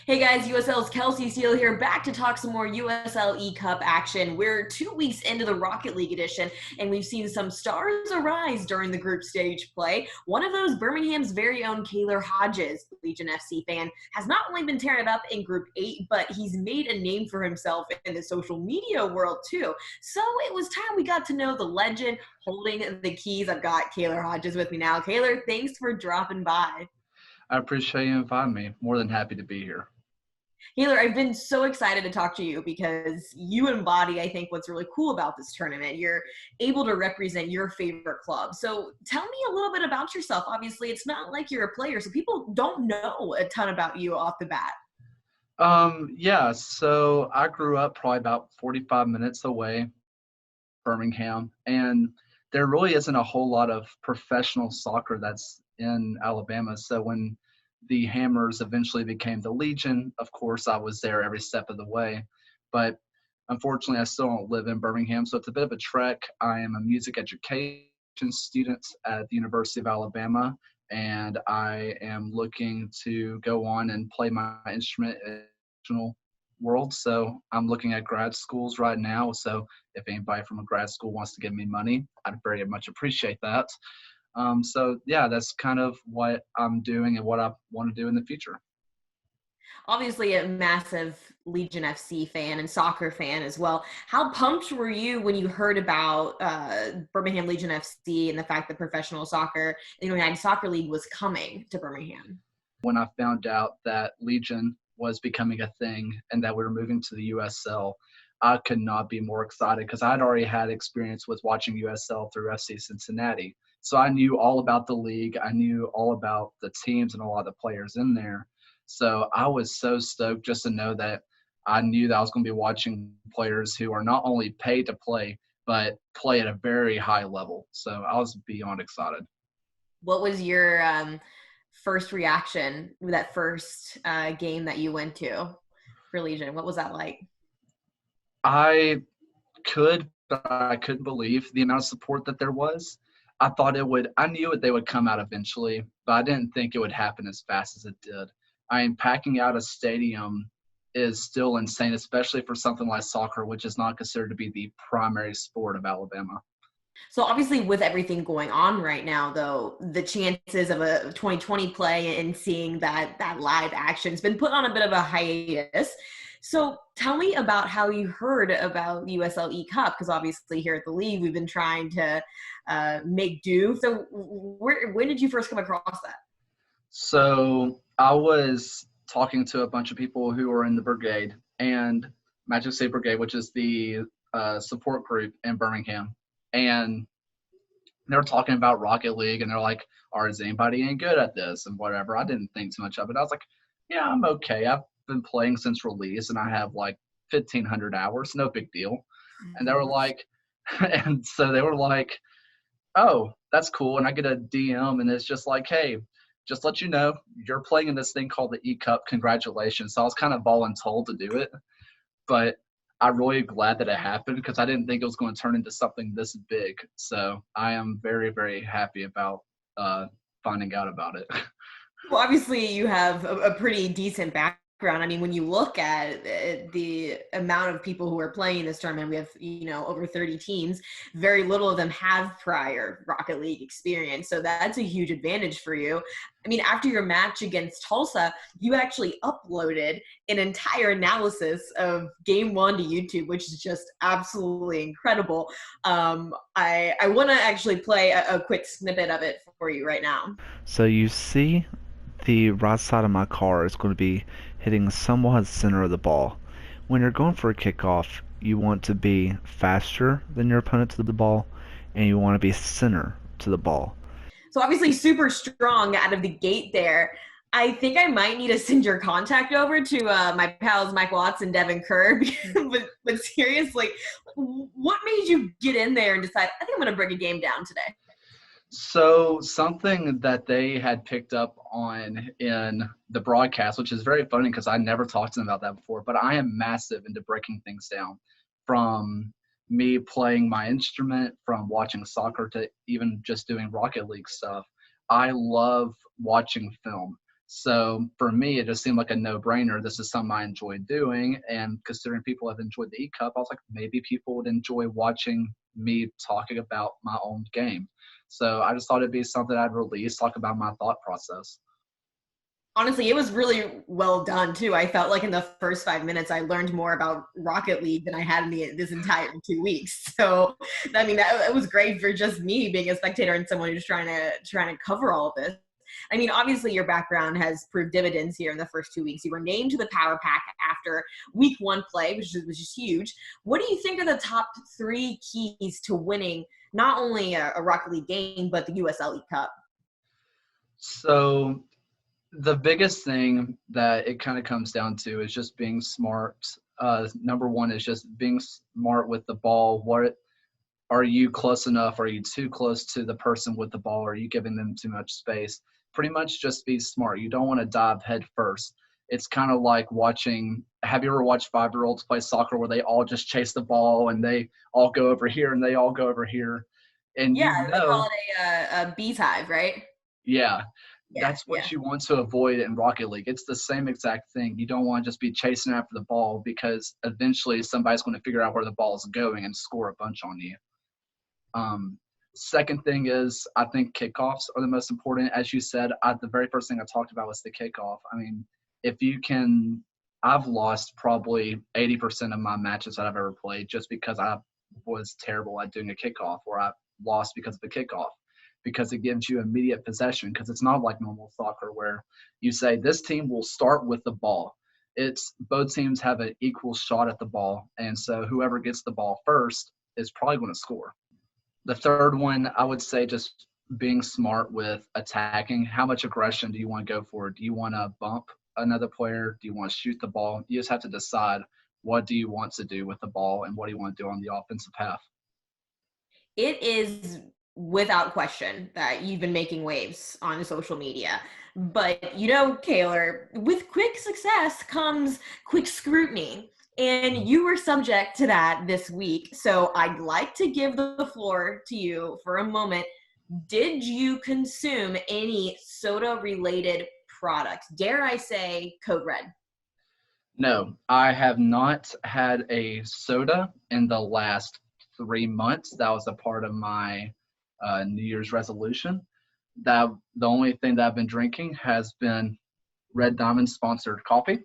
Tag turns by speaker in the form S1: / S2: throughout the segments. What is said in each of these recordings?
S1: Hey guys, USL's Kelsey Steele here, back to talk some more USL eCup action. We're 2 weeks into the Rocket League edition, and we've seen some stars arise during the group stage play. One of those, Birmingham's very own Kaylor Hodges, Legion FC fan, has not only been tearing it up in Group 8, but he's made a name for himself in the social media world too. So it was time we got to know the legend holding the keys. I've got Kaylor Hodges with me now. Kaylor, thanks for dropping by.
S2: I appreciate you inviting me. More than happy to be here.
S1: Taylor, I've been so excited to talk to you because you embody, I think, what's really cool about this tournament. You're able to represent your favorite club. So tell me a little bit about yourself. Obviously, it's not like you're a player, so people don't know a ton about you off the bat.
S2: Yeah, so I grew up probably about 45 minutes away, Birmingham, and there really isn't a whole lot of professional soccer that's in Alabama. So when the Hammers eventually became the Legion, of course, I was there every step of the way. But unfortunately, I still don't live in Birmingham, so it's a bit of a trek. I am a music education student at the University of Alabama, and I am looking to go on and play my instrument in the professional world. So I'm looking at grad schools right now. So if anybody from a grad school wants to give me money, I'd very much appreciate that. So yeah, that's kind of what I'm doing and what I want to do in the future.
S1: Obviously, a massive Legion FC fan and soccer fan as well. How pumped were you when you heard about Birmingham Legion FC and the fact that professional soccer, the United Soccer League, was coming to Birmingham?
S2: When I found out that Legion was becoming a thing and that we were moving to the USL, I could not be more excited because I'd already had experience with watching USL through FC Cincinnati. So I knew all about the league. I knew all about the teams and a lot of the players in there. So I was so stoked just to know that I knew that I was going to be watching players who are not only paid to play, but play at a very high level. So I was beyond excited.
S1: What was your first reaction with that first game that you went to for Legion? What was that like?
S2: I but I couldn't believe the amount of support that there was. I knew they would come out eventually, but I didn't think it would happen as fast as it did. I mean, packing out a stadium is still insane, especially for something like soccer, which is not considered to be the primary sport of Alabama.
S1: So obviously, with everything going on right now, though, the chances of a 2020 play and seeing that live action's been put on a bit of a hiatus. So tell me about how you heard about USL Cup, because obviously here at the league we've been trying to make do. So when did you first come across that?
S2: So I was talking to a bunch of people who were in the brigade and Magic State Brigade, which is the support group in Birmingham. And they were talking about Rocket League, and they're like, is anybody any good at this and whatever. I didn't think too much of it. I was like, yeah, I'm okay. I've been playing since release, and I have like 1,500 hours. No big deal. And they were like, and so they were like, oh, that's cool. And I get a DM, and it's just like, hey, just let you know, you're playing in this thing called the eCup. Congratulations. So I was kind of voluntold to do it, but I'm really glad that it happened because I didn't think it was going to turn into something this big. So I am very, very happy about finding out about it.
S1: Well, obviously, you have a pretty decent background. I mean, when you look at the amount of people who are playing this tournament, we have, over 30 teams. Very little of them have prior Rocket League experience. So that's a huge advantage for you. I mean, after your match against Tulsa, you actually uploaded an entire analysis of game one to YouTube, which is just absolutely incredible. I want to actually play a quick snippet of it for you right now.
S3: So you see the right side of my car is going to be hitting somewhat center of the ball. When you're going for a kickoff, you want to be faster than your opponent to the ball, and you want to be center to the ball.
S1: So obviously super strong out of the gate there. I think I might need to send your contact over to my pals Mike Watts and Devin Kerr. but seriously, what made you get in there and decide, I think I'm going to bring a game down today?
S2: So something that they had picked up on in the broadcast, which is very funny because I never talked to them about that before, but I am massive into breaking things down, from me playing my instrument, from watching soccer to even just doing Rocket League stuff. I love watching film. So for me, it just seemed like a no-brainer. This is something I enjoy doing, and considering people have enjoyed the eCup, I was like, maybe people would enjoy watching me talking about my own game. So I just thought it'd be something I'd release, talk about my thought process.
S1: Honestly, it was really well done too. I felt like in the first 5 minutes, I learned more about Rocket League than I had in this entire 2 weeks. So, I mean, it was great for just me being a spectator and someone who's trying to cover all of this. I mean, obviously, your background has proved dividends here in the first 2 weeks. You were named to the Power Pack after week 1 play, which is huge. What do you think are the top 3 keys to winning not only a Rocket League game, but the USL Cup?
S2: So the biggest thing that it kind of comes down to is just being smart. Number one is just being smart with the ball. What are you close enough? Are you too close to the person with the ball? Are you giving them too much space? Pretty much just be smart. You don't want to dive head first. It's kind of like watching – have you ever watched 5-year-olds play soccer where they all just chase the ball and they all go over here and they all go over here? And
S1: Yeah,
S2: you
S1: they call
S2: know –
S1: it a beehive, right?
S2: yeah,
S1: Yeah,
S2: that's
S1: yeah.
S2: what you want to avoid in Rocket League. It's the same exact thing. You don't want to just be chasing after the ball because eventually somebody's going to figure out where the ball is going and score a bunch on you. Second thing is I think kickoffs are the most important. As you said, the very first thing I talked about was the kickoff. I mean, if you can – I've lost probably 80% of my matches that I've ever played just because I was terrible at doing a kickoff, or I lost because of a kickoff, because it gives you immediate possession, because it's not like normal soccer where you say this team will start with the ball. It's both teams have an equal shot at the ball, and so whoever gets the ball first is probably going to score. The third one, I would say just being smart with attacking. How much aggression do you want to go for? Do you want to bump another player? Do you want to shoot the ball? You just have to decide what do you want to do with the ball and what do you want to do on the offensive half.
S1: It is without question that you've been making waves on social media. But, Kaylor, with quick success comes quick scrutiny. And you were subject to that this week. So I'd like to give the floor to you for a moment. Did you consume any soda-related products? Dare I say Code Red?
S2: No, I have not had a soda in the last 3 months. That was a part of my New Year's resolution. That the only thing that I've been drinking has been Red Diamond sponsored coffee.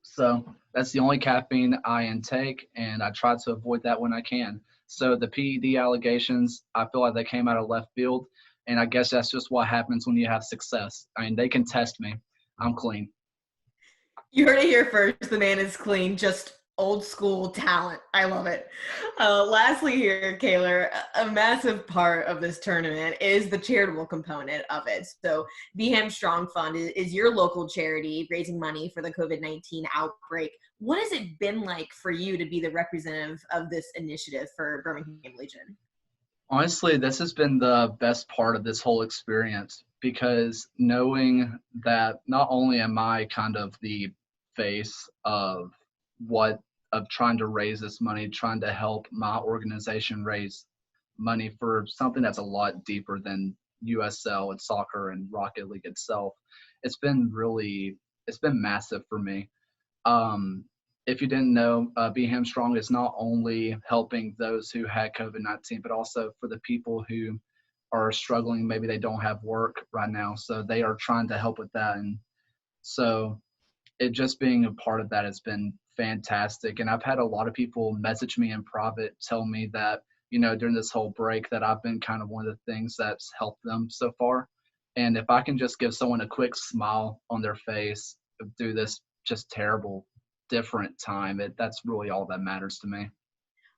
S2: So that's the only caffeine I intake, and I try to avoid that when I can. So the PED allegations, I feel like they came out of left field, and I guess that's just what happens when you have success. I mean, they can test me. I'm clean.
S1: You heard it here first. The man is clean, just old school talent. I love it. Lastly here, Kaylor, a massive part of this tournament is the charitable component of it. So Beham Strong Fund is your local charity raising money for the COVID-19 outbreak. What has it been like for you to be the representative of this initiative for Birmingham Legion?
S2: Honestly, this has been the best part of this whole experience, because knowing that not only am I kind of the face of trying to raise this money, trying to help my organization raise money for something that's a lot deeper than USL and soccer and Rocket League itself. It's been massive for me. If you didn't know, Be Strong is not only helping those who had COVID-19, but also for the people who are struggling. Maybe they don't have work right now, so they are trying to help with that. And so it just being a part of that has been fantastic. And I've had a lot of people message me in private, tell me that, during this whole break that I've been kind of one of the things that's helped them so far. And if I can just give someone a quick smile on their face through this just terrible, different time, that's really all that matters to me.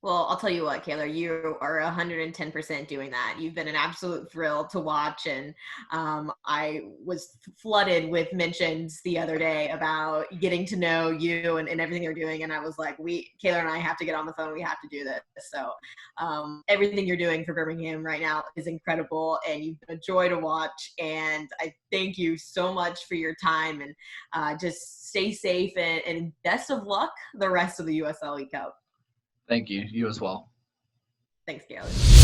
S1: Well, I'll tell you what, Kaylor, you are 110% doing that. You've been an absolute thrill to watch. And I was flooded with mentions the other day about getting to know you and everything you're doing. And I was like, Kaylor and I have to get on the phone. We have to do this. So everything you're doing for Birmingham right now is incredible. And you've been a joy to watch. And I thank you so much for your time. And just stay safe and best of luck the rest of the USL Cup.
S2: Thank you. You as well.
S1: Thanks, Kaylor.